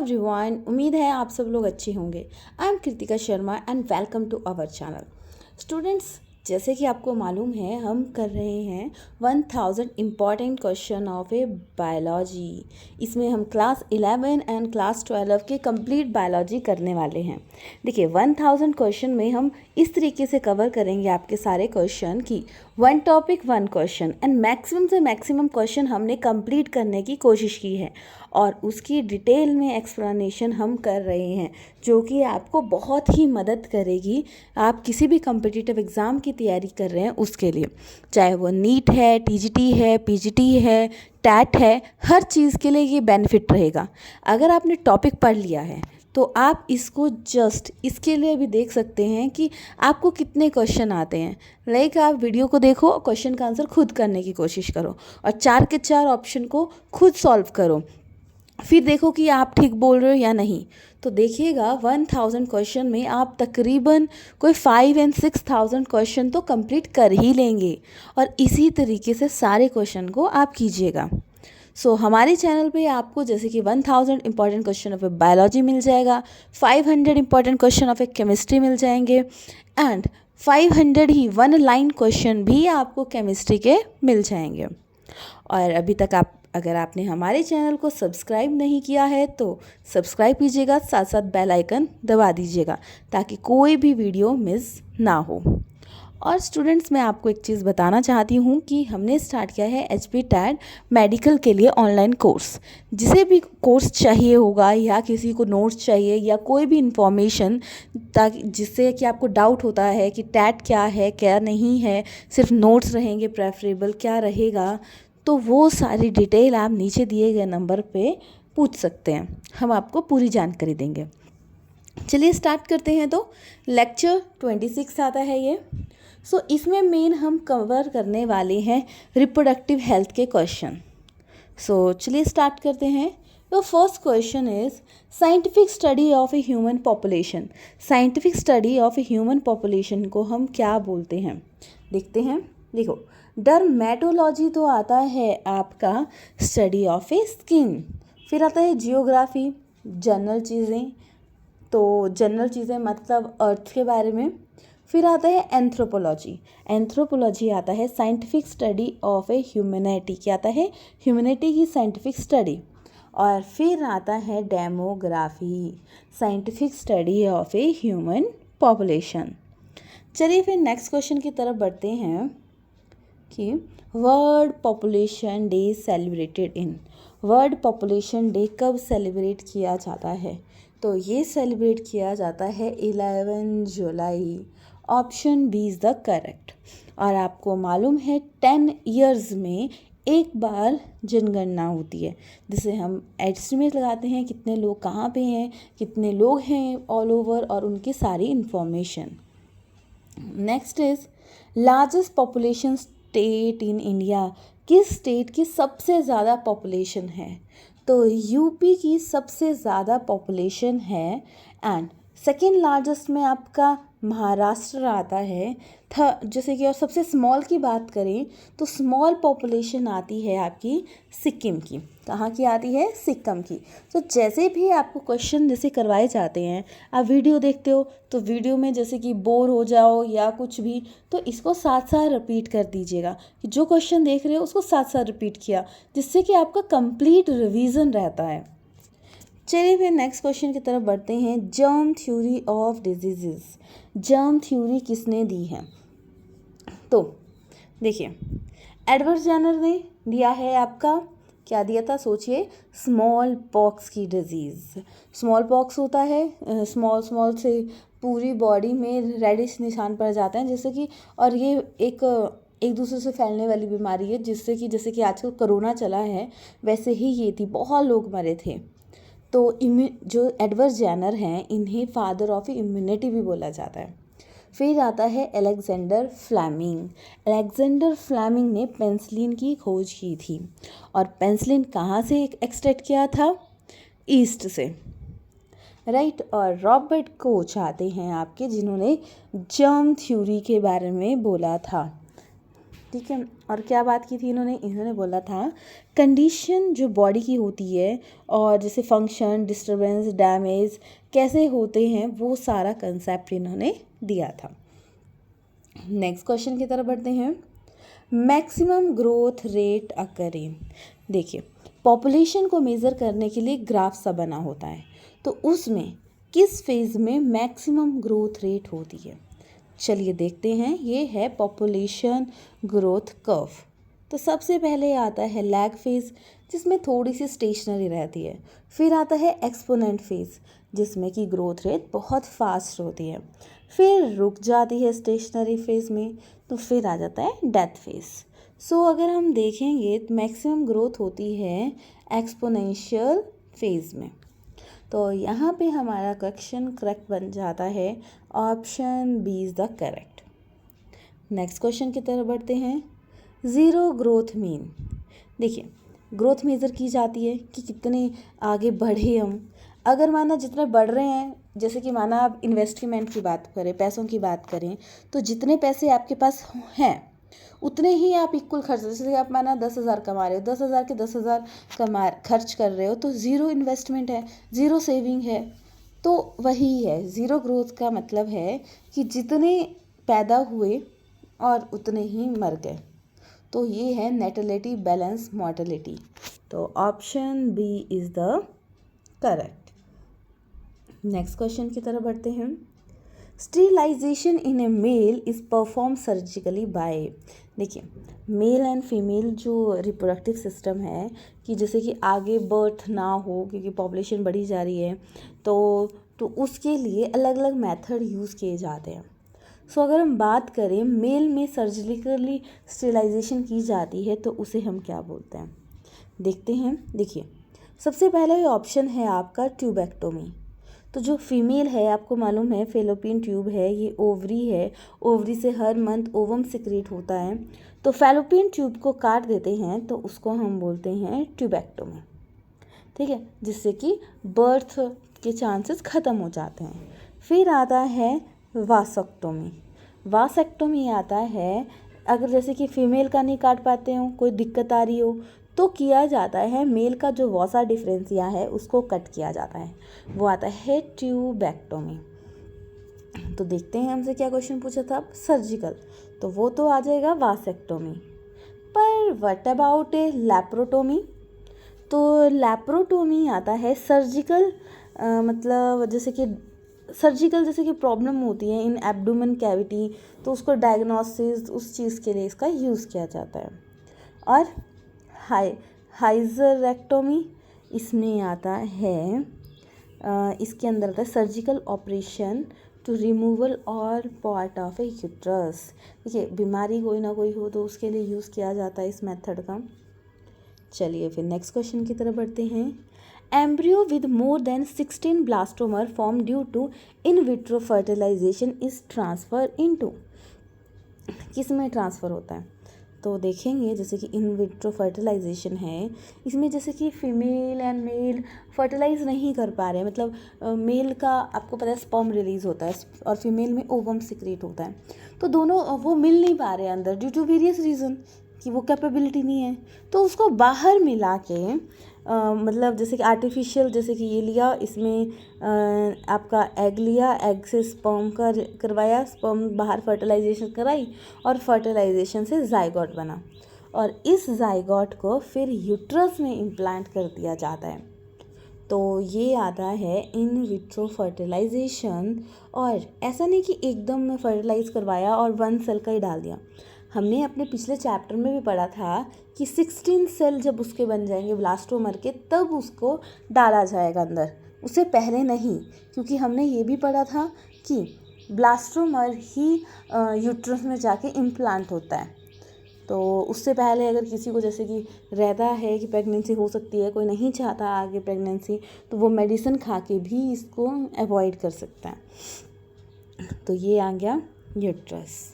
Everyone, उम्मीद है आप सब लोग अच्छे होंगे। I am Kritika Sharma and welcome to our channel. Students, जैसे कि आपको मालूम है हम कर रहे हैं 1000 important question of a biology. इसमें हम क्लास 11 एंड क्लास 12 के कंप्लीट बायोलॉजी करने वाले हैं। देखिए 1000 क्वेश्चन में हम इस तरीके से कवर करेंगे आपके सारे क्वेश्चन की one topic one question and maximum से मैक्सिमम क्वेश्चन हमने कंप्लीट करने की कोशिश की है और उसकी डिटेल में एक्सप्लेनेशन हम कर रहे हैं, जो कि आपको बहुत ही मदद करेगी। आप किसी भी कॉम्पिटिटिव एग्ज़ाम की तैयारी कर रहे हैं उसके लिए, चाहे वो नीट है, टीजीटी है, पीजीटी है, टैट है, हर चीज़ के लिए ये बेनिफिट रहेगा। अगर आपने टॉपिक पढ़ लिया है तो आप इसको जस्ट इसके लिए भी देख सकते हैं कि आपको कितने क्वेश्चन आते हैं। लाइक आप वीडियो को देखो, क्वेश्चन का आंसर खुद करने की कोशिश करो और 4 के 4 ऑप्शन को खुद सॉल्व करो, फिर देखो कि आप ठीक बोल रहे हो या नहीं। तो देखिएगा 1000 क्वेश्चन में आप तकरीबन कोई 5 एंड 6000 क्वेश्चन तो कंप्लीट कर ही लेंगे और इसी तरीके से सारे क्वेश्चन को आप कीजिएगा। हमारे चैनल पे आपको जैसे कि 1000 important question of a biology मिल जाएगा, 500 important question of a chemistry मिल जाएंगे एंड 500 ही वन लाइन क्वेश्चन भी आपको केमिस्ट्री के मिल जाएंगे। और अभी तक अगर आपने हमारे चैनल को सब्सक्राइब नहीं किया है तो सब्सक्राइब कीजिएगा, साथ साथ बेल आइकन दबा दीजिएगा ताकि कोई भी वीडियो मिस ना हो। और स्टूडेंट्स, मैं आपको एक चीज़ बताना चाहती हूँ कि हमने स्टार्ट किया है HP टैट मेडिकल के लिए ऑनलाइन कोर्स। जिसे भी कोर्स चाहिए होगा या किसी को नोट्स चाहिए या कोई भी इंफॉर्मेशन, ताकि जिससे कि आपको डाउट होता है कि टैट क्या है क्या नहीं है, सिर्फ नोट्स रहेंगे प्रेफरेबल क्या रहेगा, तो वो सारी डिटेल आप नीचे दिए गए नंबर पे पूछ सकते हैं, हम आपको पूरी जानकारी देंगे। चलिए स्टार्ट करते हैं। तो लेक्चर 26 आता है ये। इसमें मेन हम कवर करने वाले हैं रिप्रोडक्टिव हेल्थ के क्वेश्चन। चलिए स्टार्ट करते हैं। तो first question is scientific study of a human population. Scientific study of a human population को हम क्या बोलते हैं, देखते हैं। देखो, डर्मेटोलॉजी तो आता है आपका स्टडी ऑफ ए स्किन, फिर आता है जियोग्राफी, जनरल चीज़ें, तो जनरल चीज़ें मतलब अर्थ के बारे में। फिर आता है एंथ्रोपोलॉजी। एंथ्रोपोलॉजी आता है scientific study of A humanity, क्या आता है ह्यूमैनिटी की साइंटिफिक स्टडी। और फिर आता है demography, scientific study of a human population. चलिए फिर नेक्स्ट क्वेश्चन की तरफ बढ़ते हैं कि world population day celebrated in. World population day कब सेलिब्रेट किया जाता है? तो ये सेलिब्रेट किया जाता है 11 जुलाई। Option B is the correct. और आपको मालूम है 10 ईयर्स में एक बार जनगणना होती है, जिसे हम एस्टिमेट लगाते हैं कितने लोग कहाँ पे हैं, कितने लोग हैं ऑल ओवर और उनकी सारी information. Next is largest population state in India. किस स्टेट की सबसे ज़्यादा पॉपुलेशन है? तो यूपी की सबसे ज़्यादा पॉपुलेशन है एंड सेकेंड लार्जेस्ट में आपका महाराष्ट्र आता है। जैसे कि और सबसे स्मॉल की बात करें तो स्मॉल पॉपुलेशन आती है आपकी सिक्किम की। कहाँ की आती है? सिक्किम की। तो जैसे भी आपको क्वेश्चन जैसे करवाए जाते हैं, आप वीडियो देखते हो तो वीडियो में जैसे कि बोर हो जाओ या कुछ भी, तो इसको साथ साथ रिपीट कर दीजिएगा कि जो क्वेश्चन देख रहे हो उसको साथ साथ रिपीट किया, जिससे कि आपका कंप्लीट रिवीजन रहता है। चलिए फिर नेक्स्ट क्वेश्चन की तरफ बढ़ते हैं। Germ theory of diseases. Germ theory किसने दी है? तो देखिए, एडवर्ड जेनर ने दिया है आपका, क्या दिया था सोचिए, स्मॉल पॉक्स की डिजीज़। स्मॉल पॉक्स होता है स्मॉल से पूरी बॉडी में रेडिश निशान पड़ जाते हैं, जैसे कि, और ये एक दूसरे से फैलने वाली बीमारी है, जिससे कि जैसे कि आजकल कोरोना चला है वैसे ही ये थी, बहुत लोग मरे थे। तो जो एडवर्ड जेनर हैं इन्हें फादर ऑफ इम्यूनिटी भी बोला जाता है। फिर आता है अलेक्जेंडर फ्लेमिंग। अलेक्जेंडर फ्लेमिंग ने पेंसिलिन की खोज की थी और पेंसिलिन कहाँ से एक्सट्रैक्ट किया था? ईस्ट से, राइट। और रॉबर्ट कोच आते हैं आपके, जिन्होंने जर्म थ्योरी के बारे में बोला था, ठीक है। और क्या बात की थी इन्होंने बोला था कंडीशन जो बॉडी की होती है और जैसे फंक्शन, डिस्टरबेंस, डैमेज कैसे होते हैं, वो सारा कंसेप्ट इन्होंने दिया था। नेक्स्ट क्वेश्चन की तरफ बढ़ते हैं। मैक्सिमम ग्रोथ रेट अकरिंग, देखिए पॉपुलेशन को मेज़र करने के लिए ग्राफ सा बना होता है, तो उसमें किस फेज़ में मैक्सिमम ग्रोथ रेट होती है। चलिए देखते हैं। ये है पॉपुलेशन ग्रोथ कर्व। तो सबसे पहले आता है लैग फेज़, जिसमें थोड़ी सी स्टेशनरी रहती है। फिर आता है एक्सपोनेंट फेज़, जिसमें कि ग्रोथ रेट बहुत फास्ट होती है। फिर रुक जाती है स्टेशनरी फेज़ में, तो फिर आ जाता है डेथ फेज़। सो अगर हम देखेंगे तो मैक्सिमम ग्रोथ होती है एक्सपोनेंशियल फेज़ में। तो यहाँ पे हमारा क्वेश्चन करेक्ट बन जाता है, option B is the correct. Next question की तरफ बढ़ते हैं। ज़ीरो ग्रोथ मीन, देखिए ग्रोथ मेज़र की जाती है कि कितने आगे बढ़े हम। अगर माना जितने बढ़ रहे हैं, जैसे कि माना आप इन्वेस्टमेंट की बात करें, पैसों की बात करें, तो जितने पैसे आपके पास हैं उतने ही आप इक्वल खर्च, जैसे कि आप माना 10,000 कमा रहे हो, 10,000 के 10,000 खर्च कर रहे हो, तो ज़ीरो इन्वेस्टमेंट है, ज़ीरो सेविंग है। तो वही है ज़ीरो ग्रोथ का मतलब है कि जितने पैदा हुए और उतने ही मर गए। तो ये है नेटलिटी बैलेंस मोर्टेलिटी। तो option B is the correct. Next question की तरफ बढ़ते हैं। Sterilization in a male is perform surgically by, देखिए मेल एंड फीमेल जो रिप्रोडक्टिव सिस्टम है कि जैसे कि आगे बर्थ ना हो क्योंकि पॉपुलेशन बढ़ी जा रही है, तो उसके लिए अलग अलग मेथड यूज़ किए जाते हैं। सो अगर हम बात करें मेल में सर्जिकली स्टेरिलाइजेशन की जाती है तो उसे हम क्या बोलते हैं, देखते हैं। देखिए सबसे पहला ऑप्शन है आपका ट्यूबेक्टोमी। तो जो फीमेल है, आपको मालूम है फेलोपियन ट्यूब है, ये ओवरी है, ओवरी से हर मंथ ओवम सिक्रेट होता है, तो फेलोपियन ट्यूब को काट देते हैं तो उसको हम बोलते हैं ट्यूबेक्टोमी, ठीक है, जिससे कि बर्थ के चांसेस ख़त्म हो जाते हैं। फिर आता है वासेक्टोमी। वासेक्टोमी आता है अगर जैसे कि फीमेल का नहीं काट पाते हो, कोई दिक्कत आ रही हो, तो किया जाता है मेल का जो वॉसा डिफरेंसिया है उसको कट किया जाता है, वो आता है ट्यूबेक्टोमी। तो देखते हैं हमसे क्या क्वेश्चन पूछा था सर्जिकल, तो वो तो आ जाएगा वासेक्टोमी। पर व्हाट अबाउट ए लैप्रोटोमी, तो लैप्रोटोमी आता है सर्जिकल, मतलब जैसे कि सर्जिकल जैसे कि प्रॉब्लम होती है इन एब्डोमेन कैविटी, तो उसको डायग्नोसिस उस चीज़ के लिए इसका यूज़ किया जाता है। और हाइजरेक्टोमी इसमें आता है, इसके अंदर आता है सर्जिकल ऑपरेशन टू रिमूवल और पार्ट ऑफ ए यूट्रस। देखिए बीमारी कोई ना कोई हो तो उसके लिए यूज़ किया जाता है इस मेथड का। चलिए फिर नेक्स्ट क्वेश्चन की तरफ बढ़ते हैं। Embryo with more than 16 blastomere form due to in vitro fertilization is transfer into, किस में ट्रांसफ़र होता है, तो देखेंगे जैसे कि इन विट्रो फर्टिलाइजेशन है, इसमें जैसे कि फीमेल एंड मेल फर्टिलाइज नहीं कर पा रहे, मतलब मेल का आपको पता है स्पर्म रिलीज़ होता है और फीमेल में ओवम सिक्रेट होता है, तो दोनों वो मिल नहीं पा रहे अंदर ड्यू टू वेरियस रीज़न कि वो कैपेबिलिटी नहीं है, तो उसको बाहर मिला के मतलब जैसे कि आर्टिफिशियल, जैसे कि ये लिया इसमें आपका एग लिया, एग से स्पर्म करवाया, स्पर्म बाहर फर्टिलाइजेशन कराई और फर्टिलाइजेशन से जाइगोट बना, और इस जाइगोट को फिर यूट्रस में इम्प्लांट कर दिया जाता है। तो ये आता है इन विट्रो फर्टिलाइजेशन। और ऐसा नहीं कि एकदम फर्टिलाइज करवाया और 1 सेल का ही डाल दिया, हमने अपने पिछले चैप्टर में भी पढ़ा था कि 16 सेल जब उसके बन जाएंगे ब्लास्टोमर के तब उसको डाला जाएगा अंदर, उससे पहले नहीं, क्योंकि हमने ये भी पढ़ा था कि ब्लास्टोमर ही यूट्रस में जाके इम्प्लांट होता है, तो उससे पहले अगर किसी को जैसे कि रहता है कि प्रेगनेंसी हो सकती है, कोई नहीं चाहता आगे प्रेगनेंसी, तो वो मेडिसिन खा के भी इसको अवॉइड कर सकता है। तो ये आ गया uterus.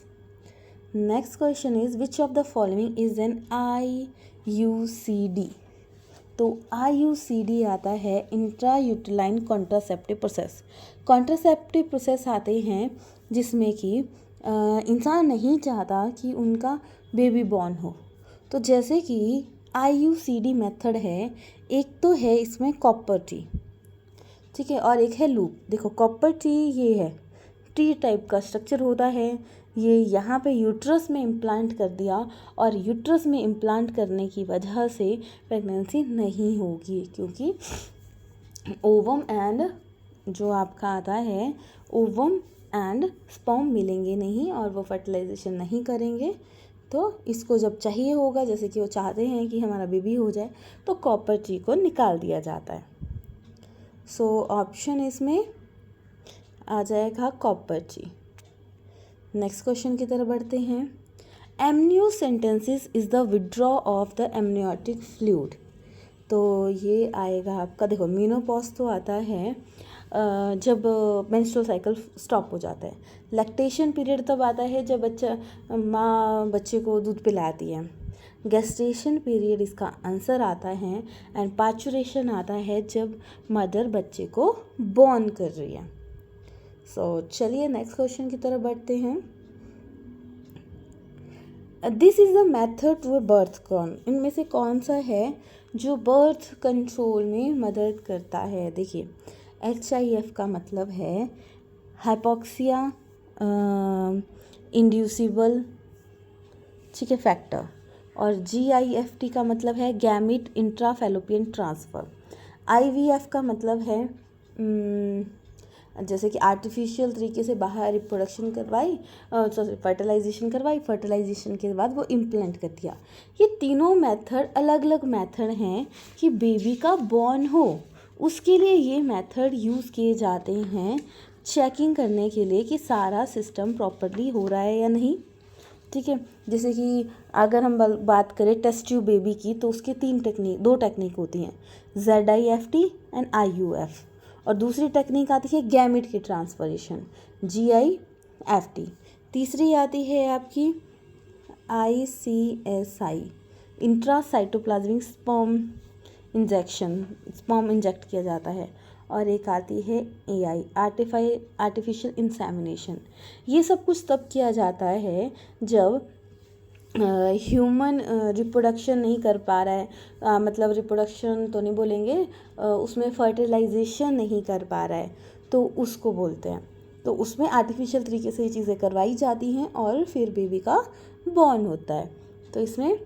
Next question is which of the following is an IUCD। तो IUCD आता है intra uterine contraceptive process. Contraceptive process आते हैं जिसमें कि इंसान नहीं चाहता कि उनका बेबी बॉर्न हो। तो जैसे कि IUCD मेथड है, एक तो है इसमें कॉपर टी, ठीक है, और एक है लूप। देखो कॉपर टी ये है, टी टाइप का स्ट्रक्चर होता है, ये यहाँ पे यूट्रस में इम्प्लांट कर दिया और यूट्रस में इम्प्लांट करने की वजह से प्रेगनेंसी नहीं होगी, क्योंकि ओवम एंड जो आपका आता है ओवम एंड स्पर्म मिलेंगे नहीं और वो फर्टिलाइजेशन नहीं करेंगे। तो इसको जब चाहिए होगा, जैसे कि वो चाहते हैं कि हमारा बेबी हो जाए, तो कॉपर टी को निकाल दिया जाता है। सो ऑप्शन इसमें आ जाएगा कॉपर टी। नेक्स्ट क्वेश्चन की तरफ बढ़ते हैं। Amniocentesis is the withdraw of the amniotic fluid. तो ये आएगा आपका, देखो मीनोपॉज तो आता है जब मेंस्ट्रुअल साइकिल स्टॉप हो जाता है। लैक्टेशन पीरियड तब आता है जब माँ बच्चे को दूध पिलाती है। गेस्टेशन पीरियड इसका आंसर आता है। एंड पार्चुरेशन आता है जब मदर बच्चे को बॉर्न कर रही है। सो चलिए नेक्स्ट क्वेश्चन की तरफ बढ़ते हैं। This is the method to birth कौन, इनमें से कौन सा है जो बर्थ कंट्रोल में मदद करता है। देखिए HIF का मतलब है हाइपोक्सिया इंड्यूसिबल, ठीक है, फैक्टर, और GIFT का मतलब है गैमिट इंट्राफेलोपियन ट्रांसफ़र। IVF का मतलब है जैसे कि आर्टिफिशियल तरीके से बाहर रिप्रोडक्शन करवाई, फर्टिलाइजेशन करवाई, फर्टिलाइजेशन के बाद वो इम्प्लांट कर दिया। ये तीनों मेथड अलग अलग मेथड हैं कि बेबी का बॉर्न हो, उसके लिए ये मेथड यूज़ किए जाते हैं चेकिंग करने के लिए कि सारा सिस्टम प्रॉपरली हो रहा है या नहीं, ठीक है। जैसे कि अगर हम बात करें टेस्ट ट्यूब बेबी की, तो उसके दो टेक्निक होती हैं, ZIFT एंड IUF, और दूसरी टेक्निक आती है गैमिट की ट्रांसफरेशन, GIFT। तीसरी आती है आपकी ICSI, intracytoplasmic sperm injection, sperm inject किया जाता है, और एक आती है AI, आर्टिफिशियल इंसेमिनेशन। ये सब कुछ तब किया जाता है जब ह्यूमन रिप्रोडक्शन नहीं कर पा रहा है, मतलब रिप्रोडक्शन तो नहीं बोलेंगे, उसमें फर्टिलाइजेशन नहीं कर पा रहा है, तो उसको बोलते हैं। तो उसमें आर्टिफिशियल तरीके से ये चीज़ें करवाई जाती हैं और फिर बेबी का बॉर्न होता है। तो इसमें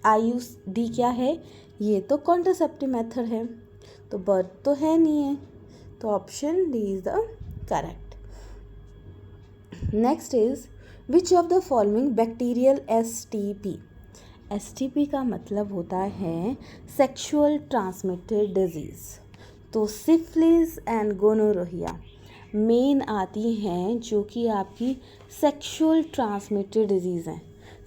IUD क्या है, ये तो कॉन्ट्रासेप्टिव मेथड है, तो बर्थ तो है नहीं है, तो option D is the correct. Next is which of the following bacterial STP। STP का मतलब होता है सेक्सुअल ट्रांसमिटेड डिजीज़। तो सिफिलिस एंड गोनोरोहिया मेन आती हैं जो कि आपकी सेक्सुअल ट्रांसमिटेड डिजीज़ हैं।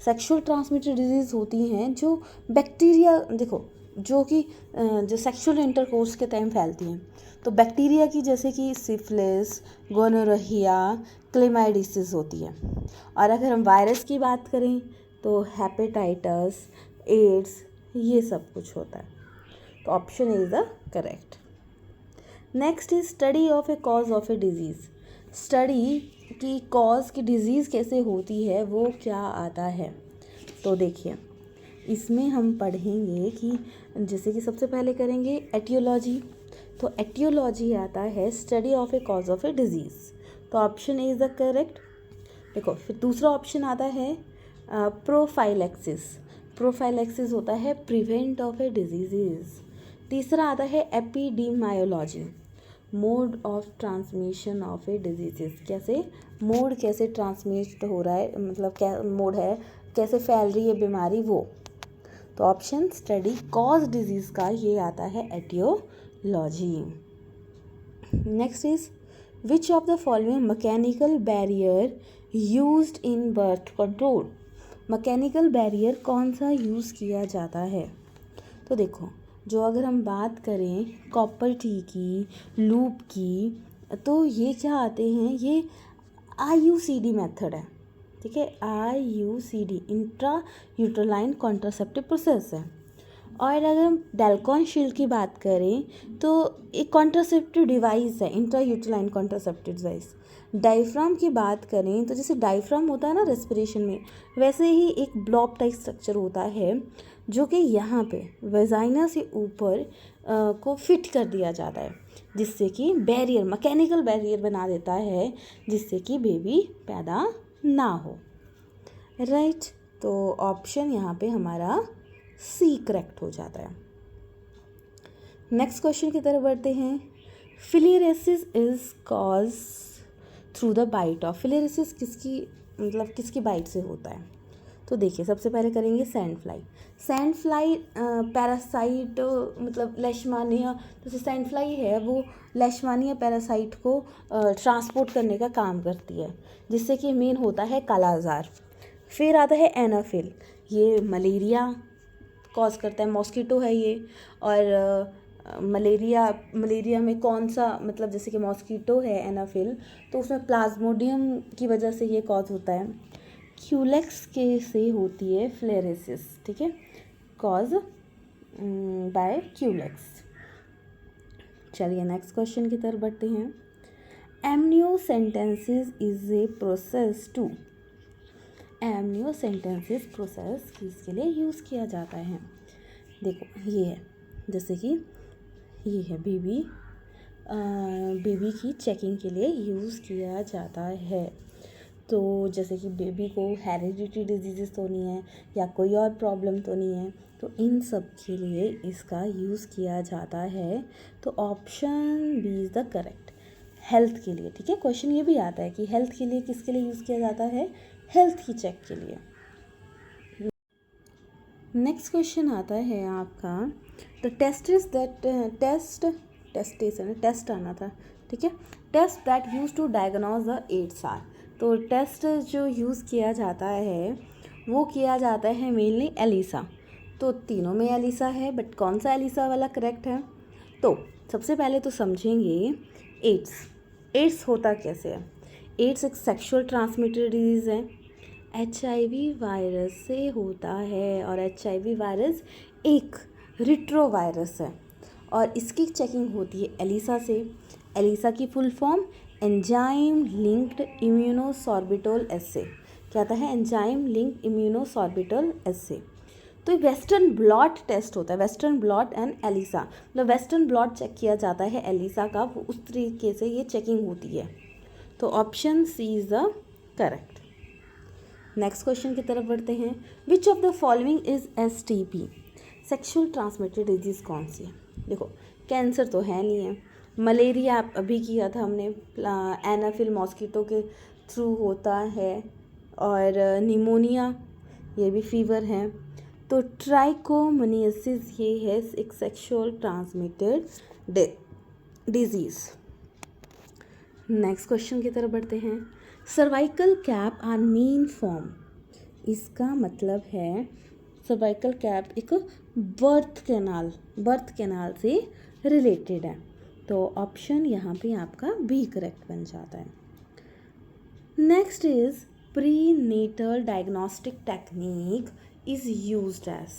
सेक्सुअल ट्रांसमिटेड डिजीज़ होती हैं जो बैक्टीरिया, देखो जो कि जो सेक्सुअल इंटरकोर्स के टाइम फैलती हैं, तो बैक्टीरिया की जैसे कि सिफिलिस, गोनोरोहिया, क्लेमाइडिसिस होती है। और अगर हम वायरस की बात करें तो हेपेटाइटिस, एड्स, ये सब कुछ होता है। तो option is the correct. Next is study of a cause of a disease. Study की कॉज की डिजीज़ कैसे होती है वो क्या आता है। तो देखिए इसमें हम पढ़ेंगे कि जैसे कि सबसे पहले करेंगे एटियोलॉजी। तो एटियोलॉजी आता है study of a cause of a disease, तो option A is the correct. देखो फिर दूसरा ऑप्शन आता है प्रोफाइलेक्सिस। प्रोफाइलेक्सिस होता है प्रिवेंट ऑफ ए डिजीज़। तीसरा आता है epidemiology, mode of transmission of a disease, कैसे मोड कैसे ट्रांसमिट हो रहा है, मतलब क्या मोड है, कैसे फैल रही है बीमारी वो। तो ऑप्शन स्टडी कॉज डिजीज़ का ये आता है etiology. Next is which of the following mechanical barrier used in birth control. Mechanical barrier कौन सा यूज़ किया जाता है। तो देखो जो अगर हम बात करें कॉपर टी की, लूप की, तो ये क्या आते हैं, ये IUCD मेथड है, ठीक है, IUCD इंट्रा यूट्रोलाइन कॉन्ट्रासेप्टिव प्रोसेस है। और अगर हम डेल्कॉन शील्ड की बात करें तो एक कॉन्ट्रासेप्टिव डिवाइस है, इंट्रा यूट्रोलाइन कॉन्ट्रासेप्टिव डिवाइस। डायफ्राम की बात करें तो जैसे डायफ्राम होता है ना रेस्पिरेशन में, वैसे ही एक ब्लॉब टाइप स्ट्रक्चर होता है जो कि यहाँ पे वेजाइना से ऊपर को फिट कर दिया जाता है, जिससे कि बैरियर, मैकेनिकल बैरियर बना देता है, जिससे कि बेबी पैदा ना हो। राइट, तो ऑप्शन यहाँ पे हमारा सी करेक्ट हो जाता है। नेक्स्ट क्वेश्चन की तरफ बढ़ते हैं। Filariasis is cause through the bite of. Filariasis किसकी बाइट से होता है? तो देखिए, सबसे पहले करेंगे sand fly. Sand fly parasite मतलब लेशमानिया, जैसे सैंड फ्लाई है वो लेशमानिया पैरासाइट को ट्रांसपोर्ट करने का काम करती है, जिससे कि मेन होता है कालाजार। फिर आता है एनाफिल, ये मलेरिया कॉज करता है, मॉस्किटो है ये। और मलेरिया में कौन सा, मतलब जैसे कि मॉस्किटो है एनाफिल, तो उसमें प्लाज्मोडियम की वजह से ये कॉज होता है। क्यूलेक्स के से होती है फ्लेरेसिस, ठीक है, कॉज बाय क्यूलेक्स। चलिए नेक्स्ट क्वेश्चन की तरफ बढ़ते हैं। Amniocentesis is a process to. Amniocentesis process किसके लिए यूज़ किया जाता है? देखो ये है, जैसे कि ये है बेबी की चेकिंग के लिए यूज़ किया जाता है। तो जैसे कि बेबी को हेरिडिटी डिजीज़ तो नहीं है या कोई और प्रॉब्लम तो नहीं है, तो इन सब के लिए इसका यूज़ किया जाता है। तो option B is the correct, health के लिए। ठीक है, क्वेश्चन ये भी आता है कि हेल्थ के लिए किसके लिए यूज़ किया जाता है? हेल्थ की चेक के लिए। नेक्स्ट क्वेश्चन आता है आपका, the test is that test आना था, ठीक है, test that use to diagnose the AIDS are. तो टेस्ट जो यूज़ किया जाता है वो किया जाता है मेनली एलिसा। तो तीनों में एलिसा है, बट कौन सा एलिसा वाला करेक्ट है? तो सबसे पहले तो समझेंगे एड्स होता कैसे है। एड्स एक सेक्सुअल ट्रांसमिटेड डिजीज़ है, HIV वायरस से होता है, और HIV वायरस एक रिट्रोवायरस है, और इसकी चेकिंग होती है एलिसा से। एलिसा की फुल फॉर्म एंजाइम लिंक्ड इम्यूनोसॉर्बिटल एसे। क्या आता है? एंजाइम लिंक्ड इम्यूनोसॉर्बिटल एसे। तो वेस्टर्न ब्लॉट टेस्ट होता है, वेस्टर्न ब्लॉट एंड एलिसा, मतलब वेस्टर्न ब्लॉट चेक किया जाता है एलिसा का, वो उस तरीके से ये चेकिंग होती है। तो option C is the correct. Next question की तरफ बढ़ते हैं। Which of the following is STP? Sexual transmitted disease कौन सी है? देखो, कैंसर तो है नहीं है, मलेरिया अभी किया था हमने, एनाफिल मॉस्किटो के थ्रू होता है, और निमोनिया ये भी फीवर है। तो ट्राइकोमोनियासिस ये है एक sexual transmitted disease. Next question की तरफ बढ़ते हैं। Cervical cap are main form, इसका मतलब है सर्वाइकल कैप एक बर्थ कैनाल से रिलेटेड है। तो ऑप्शन यहाँ पे आपका बी करेक्ट बन जाता है। Next is prenatal diagnostic technique is used as.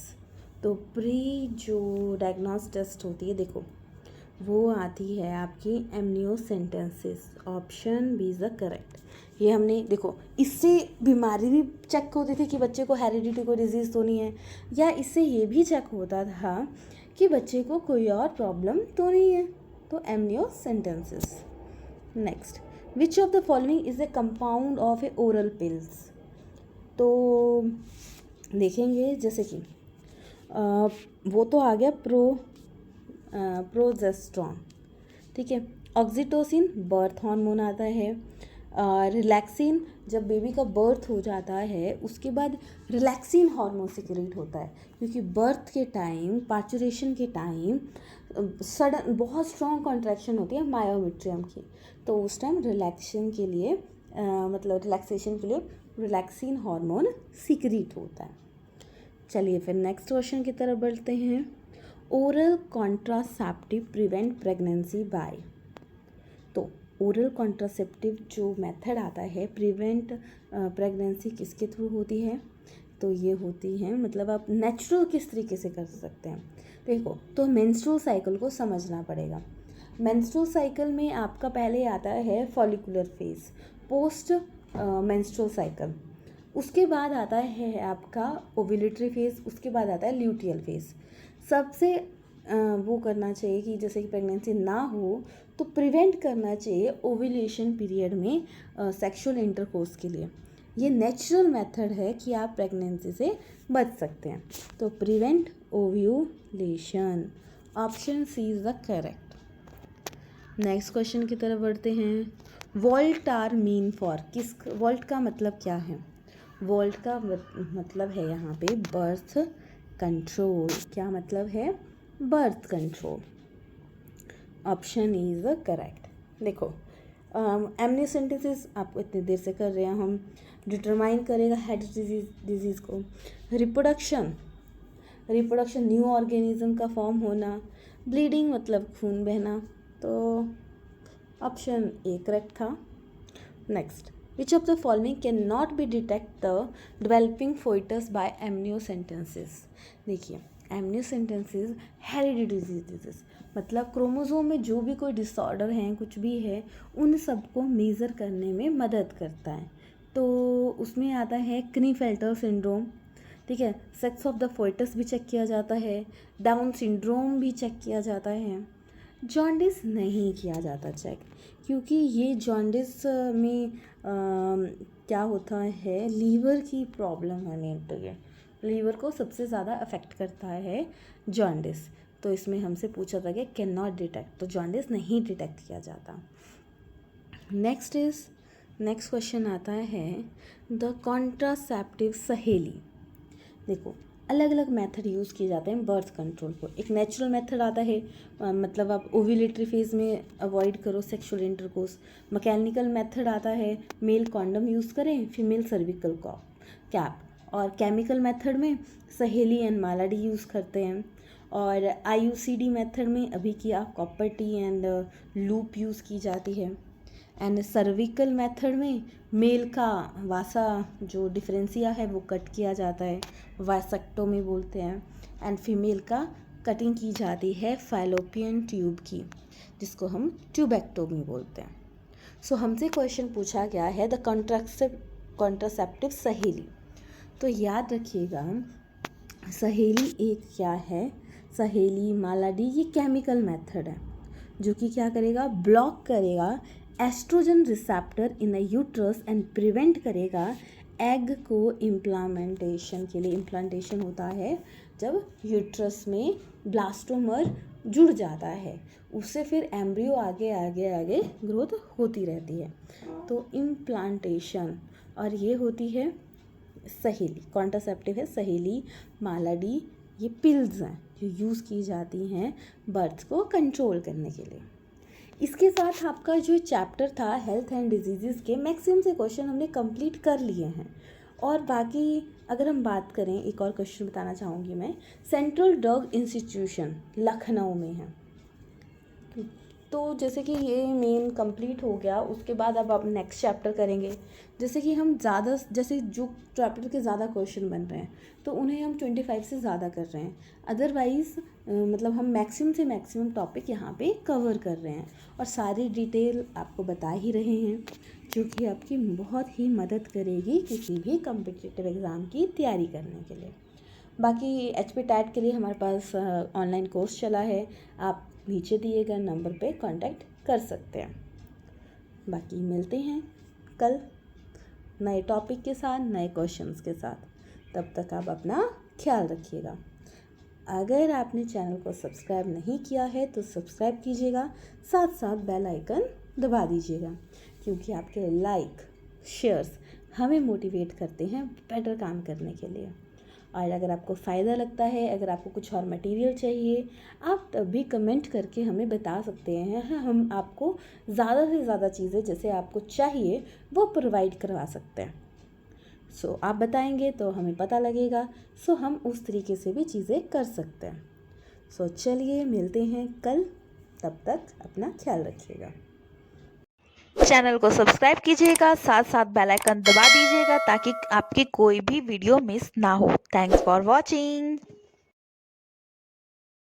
तो प्री जो डायग्नोस टेस्ट होती है, देखो वो आती है आपकी amniocentesis. Option B is the correct. ये हमने देखो, इससे बीमारी भी चेक होती थी कि बच्चे को हेरिडिटी कोई डिजीज़ तो नहीं है, या इससे ये भी चेक होता था कि बच्चे को कोई और प्रॉब्लम तो नहीं है। तो amniocentesis. Next, which of the following is a compound of a oral pills? तो देखेंगे, जैसे कि वो तो आ गया प्रोजेस्टेरॉन, ठीक है। ऑक्सीटोसिन बर्थ हार्मोन आता है। रिलैक्सिन जब बेबी का बर्थ हो जाता है उसके बाद रिलैक्सिन हार्मोन सिक्रेट होता है, क्योंकि बर्थ के टाइम, पार्चुरेशन के टाइम सडन बहुत स्ट्रॉन्ग कॉन्ट्रैक्शन होती है मायोमेट्रियम की, तो उस टाइम रिलैक्सेशन के लिए रिलैक्सिन हार्मोन सिक्रेट होता है। चलिए फिर नेक्स्ट क्वेश्चन की तरफ बढ़ते हैं। Oral contraceptive prevent pregnancy bye. तो ओरल कॉन्ट्रासेप्टिव जो मेथड आता है प्रिवेंट प्रेगनेंसी किसके थ्रू होती है? तो ये होती है, मतलब आप नेचुरल किस तरीके से कर सकते हैं। देखो, तो मेंस्ट्रुअल साइकिल को समझना पड़ेगा। मेंस्ट्रुअल साइकिल में आपका पहले आता है follicular phase, post menstrual cycle, उसके बाद आता है आपका ओव्यूलेटरी फेज, उसके बाद आता है ल्यूटियल फेज। सबसे वो करना चाहिए कि जैसे कि प्रेगनेंसी ना हो तो प्रिवेंट करना चाहिए ओव्यूलेशन पीरियड में सेक्सुअल इंटरकोर्स के लिए। ये नेचुरल मेथड है कि आप प्रेगनेंसी से बच सकते हैं। तो prevent ovulation, option C is the correct. Next question की तरफ बढ़ते हैं। वोल्ट आर मीन फॉर, किस वोल्ट का मतलब क्या है? वोल्ट का मतलब है यहाँ पे बर्थ कंट्रोल। क्या मतलब है? Birth control. Option is correct. देखो एमनियोसेंटेसिस आपको इतनी देर से कर रहे हैं हम, डिटरमाइन करेगा हेरिडिटरी डिजीज़ को। रिप्रोडक्शन न्यू ऑर्गेनिज्म का फॉर्म होना। ब्लीडिंग मतलब खून बहना। तो ऑप्शन ए करेक्ट था। Next, which of the following can not be detect the developing foetus by amniocentesis. देखिए एमनियोसेंटेसिस हेरिडिटरी डिजीजेस मतलब क्रोमोसोम में जो भी कोई डिसऑर्डर हैं, कुछ भी है, उन सबको मेज़र करने में मदद करता है। तो उसमें आता है क्लीनेफेल्टर सिंड्रोम, ठीक है, सेक्स ऑफ द फोइटस भी चेक किया जाता है, डाउन सिंड्रोम भी चेक किया जाता है। जॉन्डिस नहीं किया जाता चेक, क्योंकि ये जॉन्डिस में क्या होता है, लीवर की प्रॉब्लम है मेन। तो ये लीवर को सबसे ज़्यादा अफेक्ट करता है जॉन्डिस। तो इसमें हमसे पूछा था कि कैन नॉट डिटेक्ट, तो जॉन्डिस नहीं डिटेक्ट किया जाता। नेक्स्ट क्वेश्चन आता है द कॉन्ट्रासेप्टिव सहेली। देखो अलग अलग मेथड यूज़ किए जाते हैं बर्थ कंट्रोल को। एक नेचुरल मेथड आता है, मतलब आप ओव्यूलेटरी फेज में अवॉइड करो सेक्सुअल इंटरकोर्स। मैकेनिकल मेथड आता है, मेल कॉन्डम यूज़ करें, फीमेल सर्विकल कैप। और केमिकल मेथड में सहेली एंड मालाडी यूज़ करते हैं। और IUCD मेथड में अभी की आप copper T and loop use की जाती है। एंड सर्विकल मेथड में मेल का वासा जो डिफरेंसिया है वो कट किया जाता है, वासेक्टोमी बोलते हैं। एंड फीमेल का कटिंग की जाती है फैलोपियन ट्यूब की, जिसको हम ट्यूबेक्टोमी बोलते हैं। सो हमसे क्वेश्चन पूछा गया है द कॉन्ट्रासेप्टिव सहेली। तो याद रखिएगा सहेली एक क्या है, सहेली मालाडी ये केमिकल मेथड है जो कि क्या करेगा, ब्लॉक करेगा estrogen receptor in the uterus and prevent करेगा एग को इम्प्लांटेशन के लिए। इम्प्लांटेशन होता है जब यूट्रस में ब्लास्टोमर जुड़ जाता है, उससे फिर एम्ब्रियो आगे आगे आगे ग्रोथ होती रहती है। तो इम्प्लांटेशन, और ये होती है सहेली, कॉन्ट्रासेप्टिव है सहेली मालाडी। ये पिल्स हैं जो यूज़ की जाती हैं बर्थ को कंट्रोल करने के लिए। इसके साथ आपका जो चैप्टर था हेल्थ एंड डिजीज़ के मैक्सिमम से क्वेश्चन हमने कंप्लीट कर लिए हैं। और बाकी अगर हम बात करें, एक और क्वेश्चन बताना चाहूँगी मैं, सेंट्रल ड्रग इंस्टीट्यूशन लखनऊ में है। तो जैसे कि ये मेन कंप्लीट हो गया, उसके बाद अब आप नेक्स्ट चैप्टर करेंगे। जैसे कि हम ज़्यादा, जैसे जो चैप्टर के ज़्यादा क्वेश्चन बन रहे हैं तो उन्हें हम 25 से ज़्यादा कर रहे हैं। अदरवाइज़ मतलब हम मैक्सिमम से मैक्सिमम टॉपिक यहाँ पे कवर कर रहे हैं और सारी डिटेल आपको बता ही रहे हैं, जो कि आपकी बहुत ही मदद करेगी किसी भी कॉम्पिटिटिव एग्ज़ाम की तैयारी करने के लिए। बाकी HP टैट के लिए हमारे पास ऑनलाइन कोर्स चला है, आप नीचे दिए गए नंबर पे कांटेक्ट कर सकते हैं। बाकी मिलते हैं कल नए टॉपिक के साथ, नए क्वेश्चंस के साथ। तब तक आप अपना ख्याल रखिएगा। अगर आपने चैनल को सब्सक्राइब नहीं किया है तो सब्सक्राइब कीजिएगा, साथ साथ बेल आइकन दबा दीजिएगा, क्योंकि आपके लाइक शेयर्स हमें मोटिवेट करते हैं बेटर काम करने के लिए। और अगर आपको फ़ायदा लगता है, अगर आपको कुछ और मटेरियल चाहिए, आप तभी कमेंट करके हमें बता सकते हैं। हम आपको ज़्यादा से ज़्यादा चीज़ें जैसे आपको चाहिए वो प्रोवाइड करवा सकते हैं। सो आप बताएंगे तो हमें पता लगेगा, सो हम उस तरीके से भी चीज़ें कर सकते हैं। सो चलिए मिलते हैं कल, तब तक अपना ख्याल रखिएगा। चैनल को सब्सक्राइब कीजिएगा, साथ साथ बेल आइकन दबा दीजिएगा ताकि आपकी कोई भी वीडियो मिस ना हो। Thanks for watching.